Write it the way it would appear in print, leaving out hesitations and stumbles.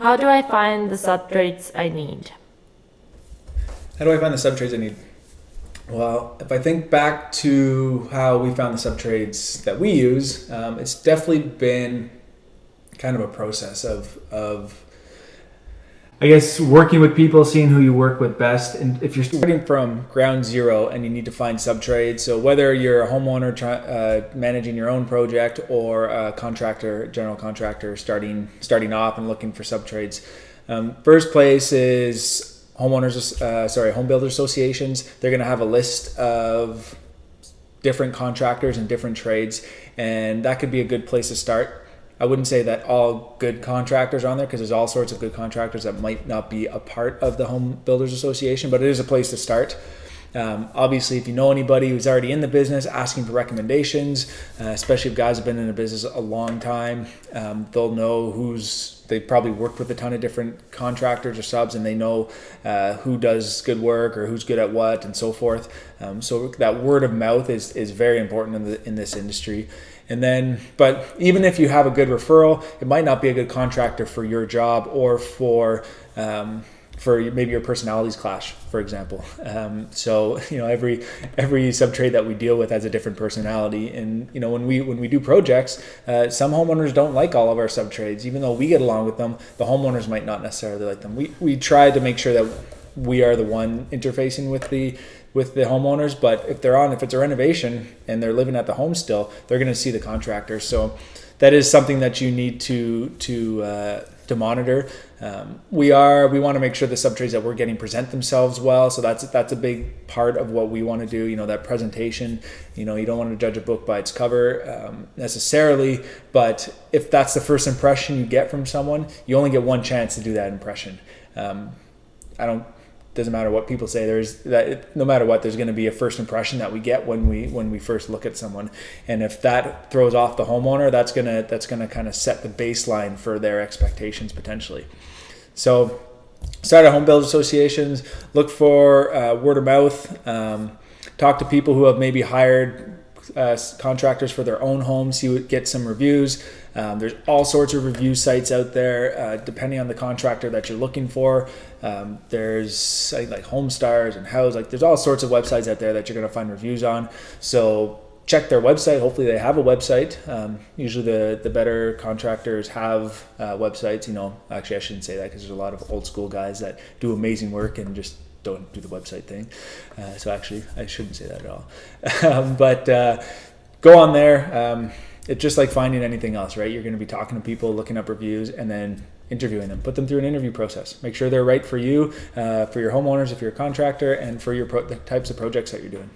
How do I find the subtrades I need? How do I find the subtrades I need? Well, if I think back to how we found the subtrades that we use, it's definitely been kind of a process of I guess working with people, seeing who you work with best. And if you're starting from ground zero and you need to find subtrades, so whether you're a homeowner managing your own project or a contractor, general contractor starting off and looking for subtrades, first place is home builder associations. They're going to have a list of different contractors and different trades, and that could be a good place to start. I wouldn't say that all good contractors are on there, because there's all sorts of good contractors that might not be a part of the Home Builders Association, but it is a place to start. Obviously, if you know anybody who's already in the business, asking for recommendations, especially if guys have been in the business a long time, they'll know they've probably worked with a ton of different contractors or subs, and they know who does good work or who's good at what and so forth. So that word of mouth is very important in this industry. And then, but even if you have a good referral, it might not be a good contractor for your job or for maybe your personalities clash, for example. So every sub-trade that we deal with has a different personality, and when we do projects, some homeowners don't like all of our sub-trades. Even though we get along with them, the homeowners might not necessarily like them. We try to make sure that we are the one interfacing with the homeowners, but if it's a renovation and they're living at the home still, they're going to see the contractor. So that is something that you need to monitor. We want to make sure the subtrades that we're getting present themselves well. So that's a big part of what we want to do. That presentation. You don't want to judge a book by its cover necessarily, but if that's the first impression you get from someone, you only get one chance to do that impression. Doesn't matter what people say. No matter what, there's going to be a first impression that we get when we first look at someone, and if that throws off the homeowner, that's gonna kind of set the baseline for their expectations potentially. So, start at home builder associations. Look for word of mouth. Talk to people who have maybe hired contractors for their own homes. Get some reviews. There's all sorts of review sites out there, depending on the contractor that you're looking for. There's like HomeStars and House. There's all sorts of websites out there that you're going to find reviews on. So check their website. Hopefully they have a website. Usually the better contractors have websites. Actually I shouldn't say that, because there's a lot of old school guys that do amazing work and just don't do the website thing. So actually I shouldn't say that at all. But go on there. It's just like finding anything else, right? You're going to be talking to people, looking up reviews, and then interviewing them. Put them through an interview process. Make sure they're right for you, for your homeowners, if you're a contractor, and for the types of projects that you're doing.